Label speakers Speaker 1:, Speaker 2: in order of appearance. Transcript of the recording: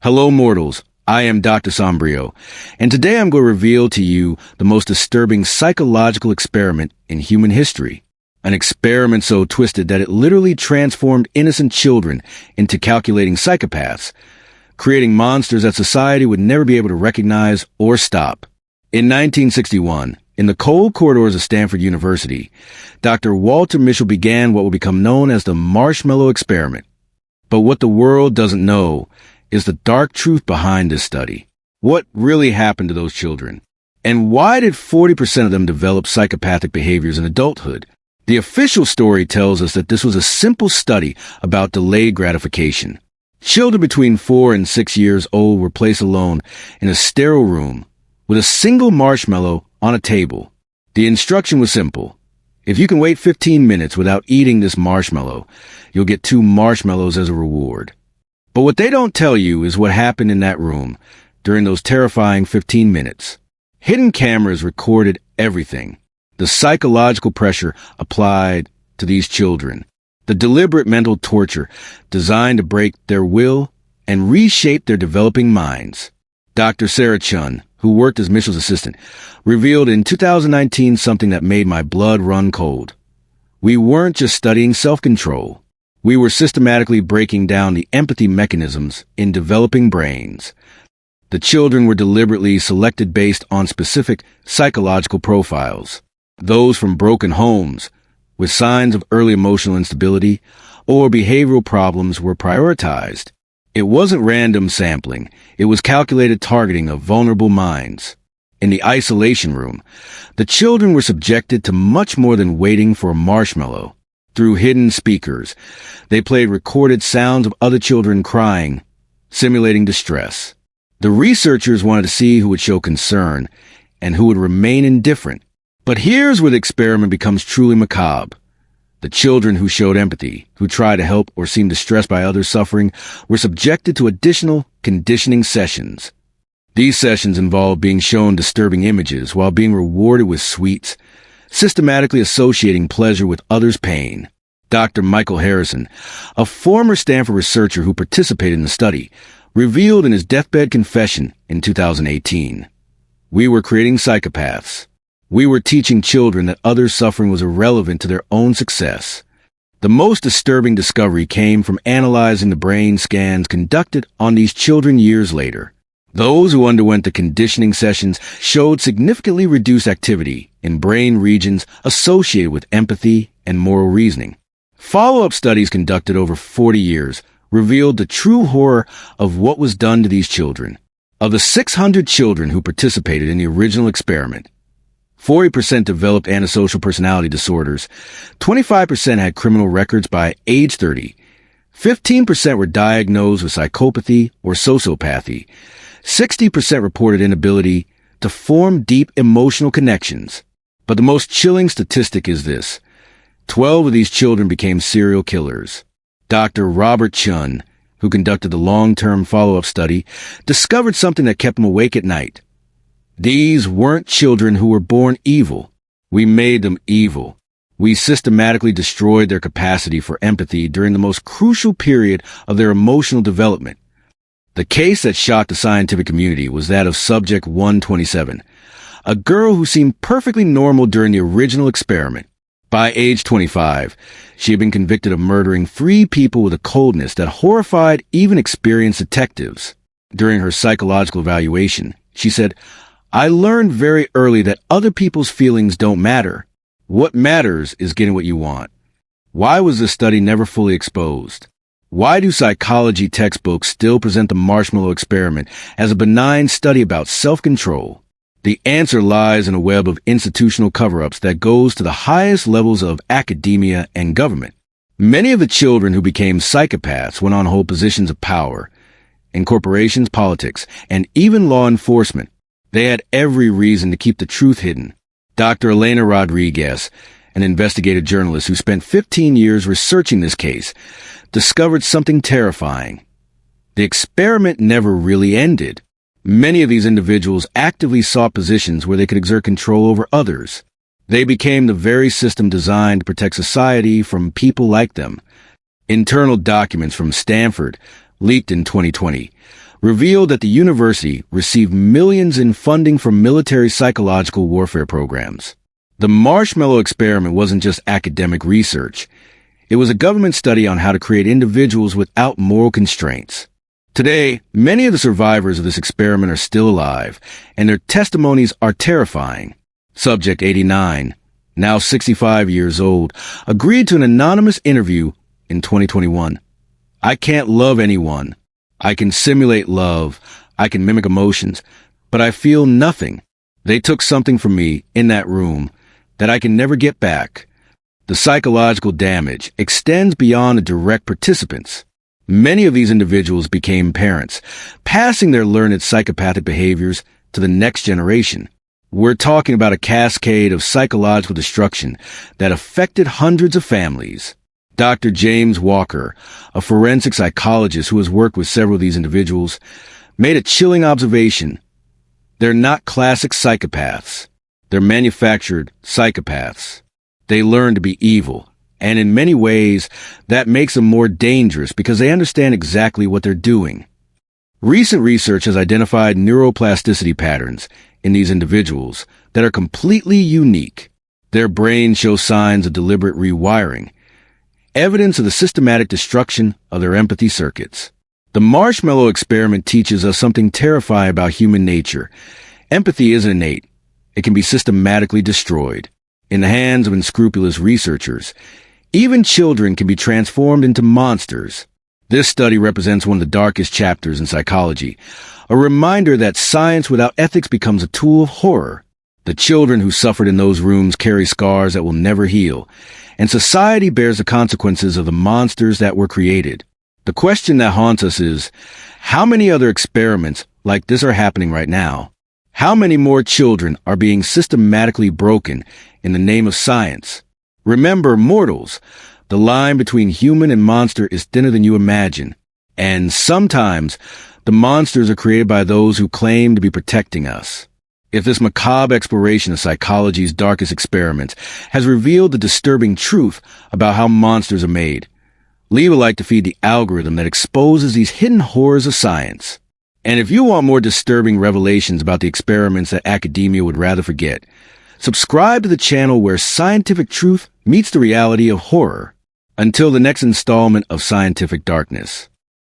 Speaker 1: Hello, mortals. I am Dr. Sombrio, and today I'm going to reveal to you the most disturbing psychological experiment in human history. An experiment so twisted that it literally transformed innocent children into calculating psychopaths, creating monsters that society would never be able to recognize or stop. In 1961, in the cold corridors of Stanford University, Dr. Walter Mischel began what will become known as the Marshmallow Experiment. But what the world doesn't know is the dark truth behind this study. What really happened to those children? And why did 40% of them develop psychopathic behaviors in adulthood? The official story tells us that this was a simple study about delayed gratification. Children between 4 and 6 years old were placed alone in a sterile room with a single marshmallow on a table. The instruction was simple. If you can wait 15 minutes without eating this marshmallow, you'll get 2 marshmallows as a reward. But what they don't tell you is what happened in that room during those terrifying 15 minutes. Hidden cameras recorded everything. The psychological pressure applied to these children. The deliberate mental torture designed to break their will and reshape their developing minds. Dr. Sarah Chun, who worked as Mischel's assistant, revealed in 2019 something that made my blood run cold. We weren't just studying self-control. We were systematically breaking down the empathy mechanisms in developing brains. The children were deliberately selected based on specific psychological profiles. Those from broken homes, with signs of early emotional instability, or behavioral problems were prioritized. It wasn't random sampling. It was calculated targeting of vulnerable minds. In the isolation room, the children were subjected to much more than waiting for a marshmallow. Through hidden speakers, they played recorded sounds of other children crying, simulating distress. The researchers wanted to see who would show concern and who would remain indifferent. But here's where the experiment becomes truly macabre. The children who showed empathy, who tried to help or seemed distressed by others' suffering, were subjected to additional conditioning sessions. These sessions involved being shown disturbing images while being rewarded with sweets, systematically associating pleasure with others' pain. Dr. Michael Harrison, a former Stanford researcher who participated in the study, revealed in his deathbed confession in 2018, "We were creating psychopaths. We were teaching children that others' suffering was irrelevant to their own success." The most disturbing discovery came from analyzing the brain scans conducted on these children years later. Those who underwent the conditioning sessions showed significantly reduced activity in brain regions associated with empathy and moral reasoning. Follow-up studies conducted over 40 years revealed the true horror of what was done to these children. Of the 600 children who participated in the original experiment, 40% developed antisocial personality disorders, 25% had criminal records by age 30, 15% were diagnosed with psychopathy or sociopathy, 60% reported inability to form deep emotional connections. But the most chilling statistic is this: 12 of these children became serial killers. Dr. Robert Chun, who conducted the long-term follow-up study, discovered something that kept him awake at night. These weren't children who were born evil. We made them evil. We systematically destroyed their capacity for empathy during the most crucial period of their emotional development. The case that shocked the scientific community was that of Subject 127, a girl who seemed perfectly normal during the original experiment. By age 25, she had been convicted of murdering 3 people with a coldness that horrified even experienced detectives. During her psychological evaluation, she said, "I learned very early that other people's feelings don't matter. What matters is getting what you want." Why was this study never fully exposed? Why do psychology textbooks still present the Marshmallow Experiment as a benign study about self-control? The answer lies in a web of institutional cover-ups that goes to the highest levels of academia and government. Many of the children who became psychopaths went on to hold positions of power in corporations, politics, and even law enforcement. They had every reason to keep the truth hidden. Dr. Elena Rodriguez, an investigative journalist who spent 15 years researching this case, discovered something terrifying. The experiment never really ended. Many of these individuals actively sought positions where they could exert control over others. They became the very system designed to protect society from people like them. Internal documents from Stanford, leaked in 2020, revealed that the university received millions in funding from military psychological warfare programs. The Marshmallow Experiment wasn't just academic research. It was a government study on how to create individuals without moral constraints. Today, many of the survivors of this experiment are still alive, and their testimonies are terrifying. Subject 89, now 65 years old, agreed to an anonymous interview in 2021. "I can't love anyone. I can simulate love. I can mimic emotions, but I feel nothing. They took something from me in that room that I can never get back." The psychological damage extends beyond the direct participants. Many of these individuals became parents, passing their learned psychopathic behaviors to the next generation. We're talking about a cascade of psychological destruction that affected hundreds of families. Dr. James Walker, a forensic psychologist who has worked with several of these individuals, made a chilling observation. They're not classic psychopaths. They're manufactured psychopaths. They learn to be evil, and in many ways, that makes them more dangerous because they understand exactly what they're doing. Recent research has identified neuroplasticity patterns in these individuals that are completely unique. Their brains show signs of deliberate rewiring, evidence of the systematic destruction of their empathy circuits. The Marshmallow Experiment teaches us something terrifying about human nature. Empathy isn't innate. It can be systematically destroyed. In the hands of unscrupulous researchers, even children can be transformed into monsters. This study represents one of the darkest chapters in psychology, a reminder that science without ethics becomes a tool of horror. The children who suffered in those rooms carry scars that will never heal, and society bears the consequences of the monsters that were created. The question that haunts us is, how many other experiments like this are happening right now? How many more children are being systematically broken in the name of science? Remember, mortals, the line between human and monster is thinner than you imagine. And sometimes, the monsters are created by those who claim to be protecting us. If this macabre exploration of psychology's darkest experiments has revealed the disturbing truth about how monsters are made, leave a like to feed the algorithm that exposes these hidden horrors of science. And if you want more disturbing revelations about the experiments that academia would rather forget, subscribe to the channel where scientific truth meets the reality of horror. Until the next installment of Scientific Darkness.